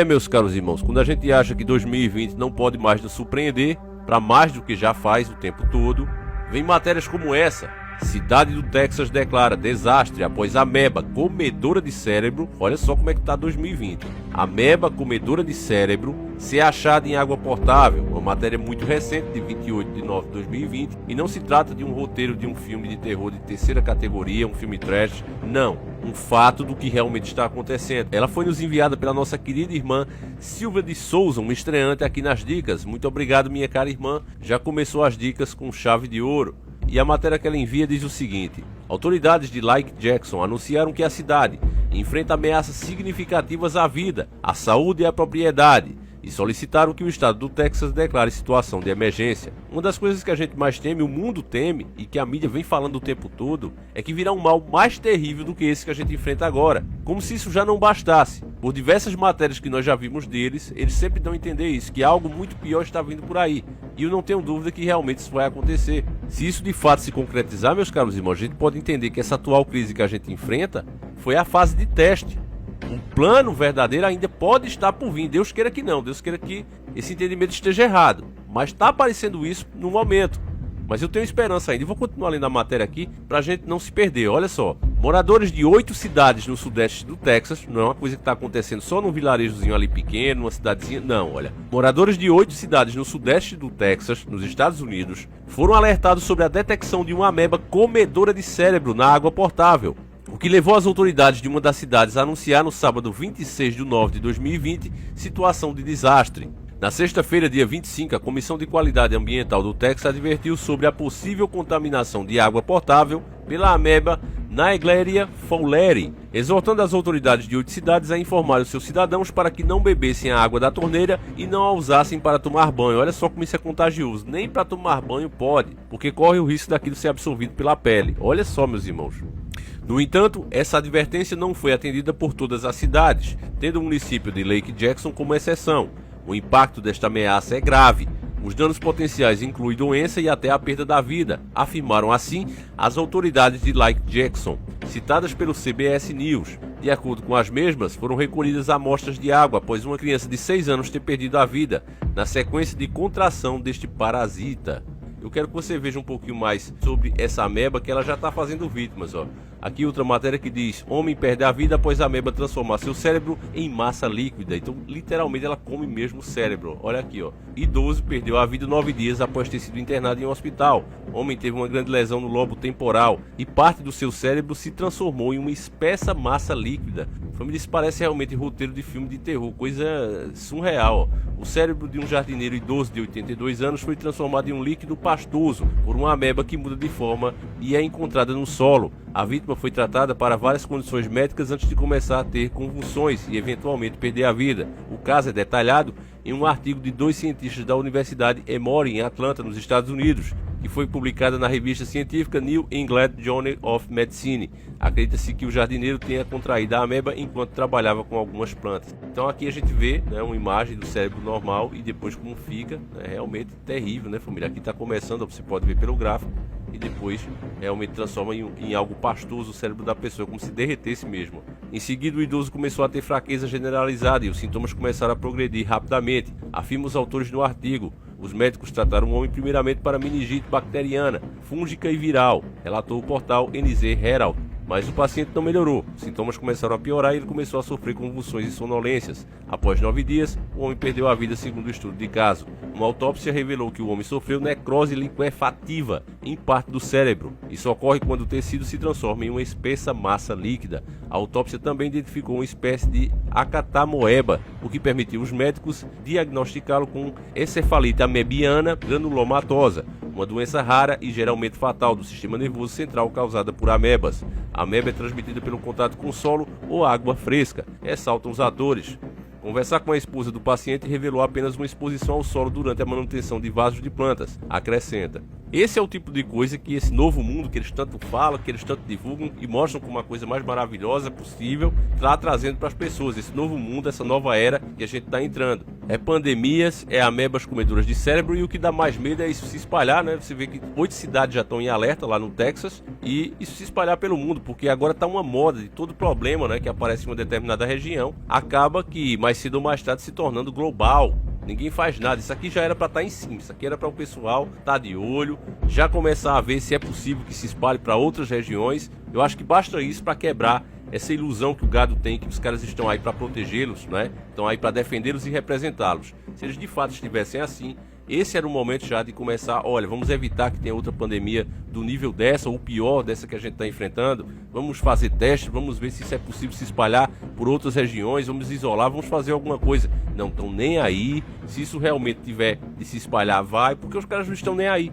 Meus caros irmãos, quando a gente acha que 2020 não pode mais nos surpreender, para mais do que já faz o tempo todo, vem matérias como essa. Cidade do Texas declara desastre após ameba comedora de cérebro. Olha só como é que tá 2020. Ameba comedora de cérebro ser achada em água potável. Uma matéria muito recente, de 28 de nove de 2020. E não se trata de um roteiro de um filme de terror de terceira categoria, um filme trash. Não, um fato do que realmente está acontecendo. Ela foi nos enviada pela nossa querida irmã Silvia de Souza, uma estreante aqui nas dicas. Muito obrigado, minha cara irmã. Já começou as dicas com chave de ouro. E a matéria que ela envia diz o seguinte: autoridades de Lake Jackson anunciaram que a cidade enfrenta ameaças significativas à vida, à saúde e à propriedade, e solicitaram que o estado do Texas declare situação de emergência. Uma das coisas que a gente mais teme, o mundo teme, e que a mídia vem falando o tempo todo, é que virá um mal mais terrível do que esse que a gente enfrenta agora. Como se isso já não bastasse. Por diversas matérias que nós já vimos deles, eles sempre dão a entender isso, que algo muito pior está vindo por aí. E eu não tenho dúvida que realmente isso vai acontecer. Se isso de fato se concretizar, meus caros irmãos, a gente pode entender que essa atual crise que a gente enfrenta foi a fase de teste. Um plano verdadeiro ainda pode estar por vir. Deus queira que não, Deus queira que esse entendimento esteja errado. Mas está aparecendo isso no momento. Mas eu tenho esperança ainda. E vou continuar lendo a matéria aqui para a gente não se perder. Olha só. Moradores de 8 cidades no sudeste do Texas, não é uma coisa que está acontecendo só num vilarejozinho ali pequeno, uma cidadezinha, não, olha. Moradores de 8 cidades no sudeste do Texas, nos Estados Unidos, foram alertados sobre a detecção de uma ameba comedora de cérebro na água potável. O que levou as autoridades de uma das cidades a anunciar no sábado 26 de nove de 2020 situação de desastre. Na sexta-feira, dia 25, a Comissão de Qualidade Ambiental do Texas advertiu sobre a possível contaminação de água potável pela ameba Naegleria fowleri, exortando as autoridades de 8 cidades a informar os seus cidadãos para que não bebessem a água da torneira e não a usassem para tomar banho. Olha só como isso é contagioso. Nem para tomar banho pode, porque corre o risco daquilo ser absorvido pela pele. Olha só, meus irmãos. No entanto, essa advertência não foi atendida por todas as cidades, tendo o município de Lake Jackson como exceção. O impacto desta ameaça é grave. Os danos potenciais incluem doença e até a perda da vida, afirmaram assim as autoridades de Lake Jackson, citadas pelo CBS News. De acordo com as mesmas, foram recolhidas amostras de água após uma criança de 6 anos ter perdido a vida, na sequência de contração deste parasita. Eu quero que você veja um pouquinho mais sobre essa ameba, que ela já está fazendo vítimas, ó. Aqui outra matéria que diz: homem perde a vida após a ameba transformar seu cérebro em massa líquida. Então, literalmente, ela come mesmo o cérebro. Olha aqui, ó. Idoso perdeu a vida 9 dias após ter sido internado em um hospital. Homem teve uma grande lesão no lobo temporal e parte do seu cérebro se transformou em uma espessa massa líquida. Família, isso parece realmente roteiro de filme de terror, coisa surreal, ó. O cérebro de um jardineiro idoso de 82 anos foi transformado em um líquido pastoso por uma ameba que muda de forma e é encontrada no solo. A vítima foi tratada para várias condições médicas antes de começar a ter convulsões e eventualmente perder a vida. O caso é detalhado em um artigo de 2 cientistas da Universidade Emory em Atlanta, nos Estados Unidos, que foi publicada na revista científica New England Journal of Medicine. Acredita-se que o jardineiro tenha contraído a ameba enquanto trabalhava com algumas plantas. Então aqui a gente vê, né, uma imagem do cérebro normal e depois como fica, né, realmente terrível, né, família? Aqui está começando, você pode ver pelo gráfico, e depois realmente transforma em algo pastoso o cérebro da pessoa, como se derretesse mesmo. Em seguida, o idoso começou a ter fraqueza generalizada e os sintomas começaram a progredir rapidamente, afirmam os autores do artigo. Os médicos trataram o homem primeiramente para meningite bacteriana, fúngica e viral, relatou o portal NZ Herald. Mas o paciente não melhorou, os sintomas começaram a piorar e ele começou a sofrer convulsões e sonolências. Após 9 dias, o homem perdeu a vida, segundo o estudo de caso. Uma autópsia revelou que o homem sofreu necrose liquefativa em parte do cérebro. Isso ocorre quando o tecido se transforma em uma espessa massa líquida. A autópsia também identificou uma espécie de acatamoeba, o que permitiu os médicos diagnosticá-lo com encefalite amebiana granulomatosa, uma doença rara e geralmente fatal do sistema nervoso central causada por amebas. A ameba é transmitida pelo contato com solo ou água fresca, ressaltam os atores. Conversar com a esposa do paciente revelou apenas uma exposição ao solo durante a manutenção de vasos de plantas, acrescenta. Esse é o tipo de coisa que esse novo mundo que eles tanto falam, que eles tanto divulgam e mostram como a coisa mais maravilhosa possível, está trazendo para as pessoas. Esse novo mundo, essa nova era que a gente está entrando. É pandemias, é amebas comedoras de cérebro, e o que dá mais medo é isso se espalhar, né? Você vê que 8 cidades já estão em alerta lá no Texas, e isso se espalhar pelo mundo, porque agora está uma moda de todo problema, né, que aparece em uma determinada região, acaba que mais cedo ou mais tarde se tornando global. Ninguém faz nada, isso aqui já era para estar em cima, isso aqui era para o pessoal estar de olho, já começar a ver se é possível que se espalhe para outras regiões. Eu acho que basta isso para quebrar essa ilusão que o gado tem, que os caras estão aí para protegê-los, né? Estão aí para defendê-los e representá-los. Se eles de fato estivessem assim, esse era o momento já de começar, olha, vamos evitar que tenha outra pandemia do nível dessa, ou pior dessa que a gente está enfrentando. Vamos fazer testes, vamos ver se isso é possível se espalhar por outras regiões, vamos isolar, vamos fazer alguma coisa. Não estão nem aí, se isso realmente tiver de se espalhar, vai, porque os caras não estão nem aí.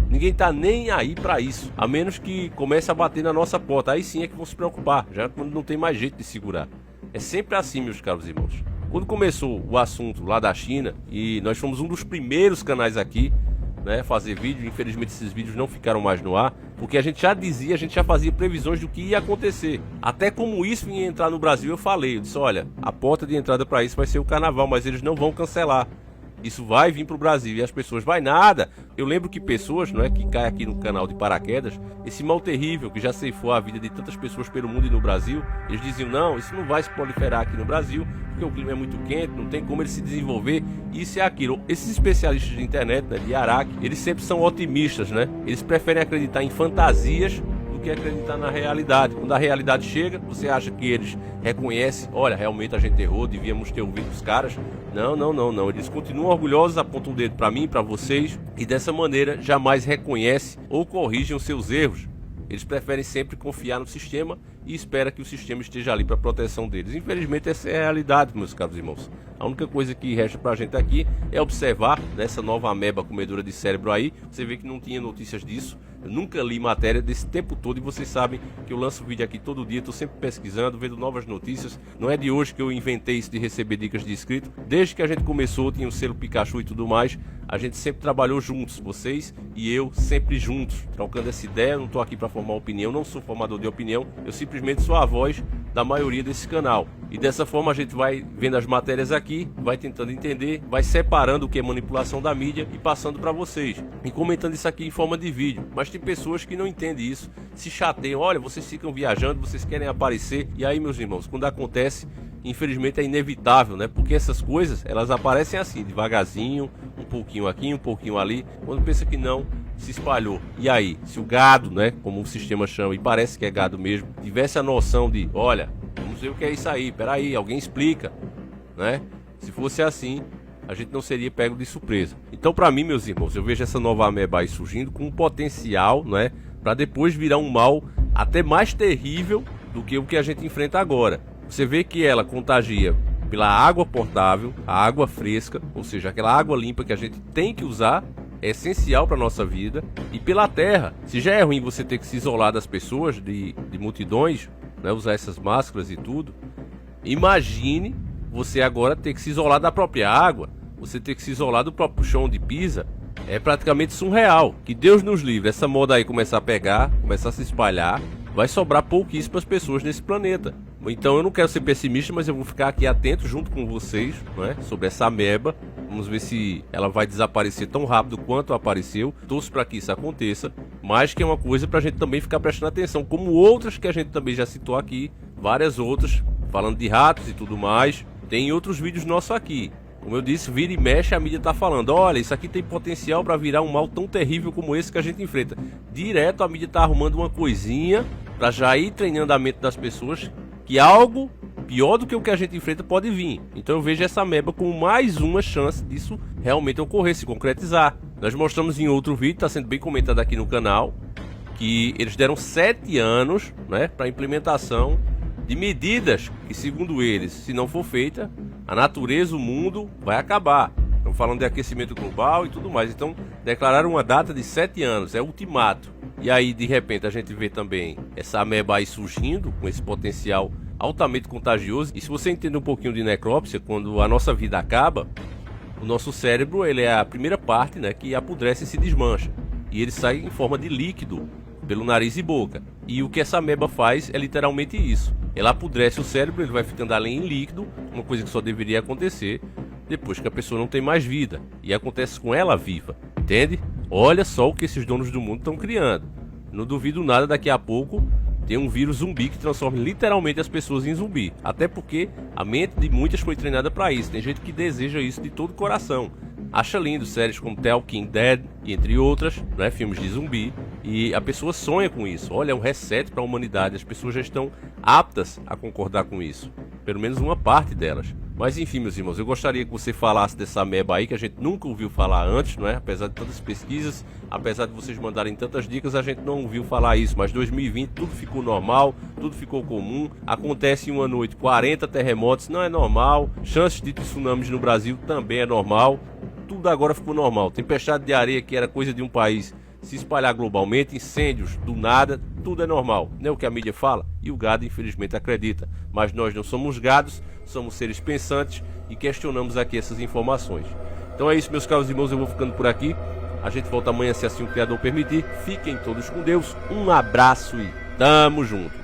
Ninguém tá nem aí para isso, a menos que comece a bater na nossa porta. Aí sim é que vão se preocupar, já quando não tem mais jeito de segurar. É sempre assim, meus caros irmãos. Quando começou o assunto lá da China, e nós fomos um dos primeiros canais aqui, né, fazer vídeo, infelizmente esses vídeos não ficaram mais no ar, porque a gente já dizia, a gente já fazia previsões do que ia acontecer. Até como isso ia entrar no Brasil, eu falei, eu disse, olha, a porta de entrada para isso vai ser o carnaval, mas eles não vão cancelar. Isso vai vir para o Brasil, e as pessoas, vai nada. Eu lembro que pessoas, não é, que caem aqui no canal de paraquedas, esse mal terrível que já ceifou a vida de tantas pessoas pelo mundo e no Brasil, eles diziam, não, isso não vai se proliferar aqui no Brasil, porque o clima é muito quente, não tem como ele se desenvolver, isso e aquilo. Esses especialistas de internet, né, de Araque, eles sempre são otimistas, né? Eles preferem acreditar em fantasias do que acreditar na realidade. Quando a realidade chega, você acha que eles reconhecem, olha, realmente a gente errou, devíamos ter ouvido os caras. Não. Eles continuam orgulhosos, apontam o dedo para mim, para vocês, e dessa maneira jamais reconhecem ou corrigem os seus erros. Eles preferem sempre confiar no sistema e espera que o sistema esteja ali para proteção deles. Infelizmente essa é a realidade, meus caros irmãos. A única coisa que resta para a gente aqui é observar nessa nova ameba comedora de cérebro aí. Você vê que não tinha notícias disso. Eu nunca li matéria desse tempo todo, e vocês sabem que eu lanço vídeo aqui todo dia, estou sempre pesquisando, vendo novas notícias. Não é de hoje que eu inventei isso de receber dicas de inscrito. Desde que a gente começou, tinha o selo Pikachu e tudo mais, a gente sempre trabalhou juntos, vocês e eu sempre juntos, trocando essa ideia. Eu não estou aqui para formar opinião, não sou formador de opinião, eu simplesmente sou a voz da maioria desse canal. E dessa forma a gente vai vendo as matérias aqui, vai tentando entender, vai separando o que é manipulação da mídia e passando para vocês, e comentando isso aqui em forma de vídeo. Mas tem pessoas que não entendem isso, se chateiam, olha, vocês ficam viajando, vocês querem aparecer, e aí, meus irmãos, quando acontece, infelizmente é inevitável, né? Porque essas coisas, elas aparecem assim, devagarzinho, um pouquinho aqui, um pouquinho ali, quando pensa que não, se espalhou. E aí, se o gado, né, como o sistema chama, e parece que é gado mesmo, tivesse a noção de, olha, vamos ver o que é isso aí, peraí, alguém explica, né? Se fosse assim, a gente não seria pego de surpresa. Então, para mim, meus irmãos, eu vejo essa nova ameba aí surgindo com um potencial, né, para depois virar um mal até mais terrível do que o que a gente enfrenta agora. Você vê que ela contagia pela água potável, a água fresca, ou seja, aquela água limpa que a gente tem que usar, é essencial para a nossa vida, e pela terra. Se já é ruim você ter que se isolar das pessoas, de multidões, né, usar essas máscaras e tudo, imagine você agora ter que se isolar da própria água, você ter que se isolar do próprio chão onde pisa. É praticamente surreal. Que Deus nos livre, essa moda aí começar a pegar, começar a se espalhar, vai sobrar pouquíssimas pessoas nesse planeta. Então eu não quero ser pessimista, mas eu vou ficar aqui atento junto com vocês, né, sobre essa ameba. Vamos ver se ela vai desaparecer tão rápido quanto apareceu. Torço para que isso aconteça, mas que é uma coisa para a gente também ficar prestando atenção, como outras que a gente também já citou aqui, várias outras, falando de ratos e tudo mais. Tem outros vídeos nossos aqui. Como eu disse, vira e mexe, a mídia tá falando, olha, isso aqui tem potencial para virar um mal tão terrível como esse que a gente enfrenta. Direto a mídia tá arrumando uma coisinha para já ir treinando a mente das pessoas que algo pior do que o que a gente enfrenta pode vir. Então eu vejo essa ameba com mais uma chance disso realmente ocorrer, se concretizar. Nós mostramos em outro vídeo, está sendo bem comentado aqui no canal, que eles deram 7 anos, né, para implementação de medidas que, segundo eles, se não for feita, a natureza, o mundo vai acabar. Estão falando de aquecimento global e tudo mais. Então declararam uma data de 7 anos, é ultimato. E aí de repente a gente vê também essa ameba aí surgindo com esse potencial altamente contagioso. E se você entender um pouquinho de necrópsia, quando a nossa vida acaba, o nosso cérebro, ele é a primeira parte, né, que apodrece e se desmancha. e ele sai em forma de líquido pelo nariz e boca. E o que essa ameba faz é literalmente isso. Ela apodrece o cérebro, ele vai ficando ali em líquido, uma coisa que só deveria acontecer depois que a pessoa não tem mais vida. E acontece com ela viva, entende? Olha só o que esses donos do mundo estão criando. Não duvido nada, daqui a pouco tem um vírus zumbi que transforma literalmente as pessoas em zumbi. Até porque a mente de muitas foi treinada para isso. Tem gente que deseja isso de todo o coração. Acha lindo séries como The Walking Dead, entre outras, né, filmes de zumbi. E a pessoa sonha com isso. Olha, é um reset para a humanidade. As pessoas já estão aptas a concordar com isso. Pelo menos uma parte delas. Mas enfim, meus irmãos, eu gostaria que você falasse dessa ameba aí, que a gente nunca ouviu falar antes, não é? Apesar de tantas pesquisas, apesar de vocês mandarem tantas dicas, a gente não ouviu falar isso. Mas 2020 tudo ficou normal, tudo ficou comum. Acontece em uma noite 40 terremotos, não é normal. Chances de tsunamis no Brasil também é normal. Tudo agora ficou normal. Tempestade de areia, que era coisa de um país, se espalhar globalmente, incêndios do nada, tudo é normal. Não é o que a mídia fala? E o gado infelizmente acredita. Mas nós não somos gados, somos seres pensantes e questionamos aqui essas informações. Então é isso, meus caros irmãos, eu vou ficando por aqui. A gente volta amanhã, se assim o Criador permitir. Fiquem todos com Deus, um abraço e tamo junto.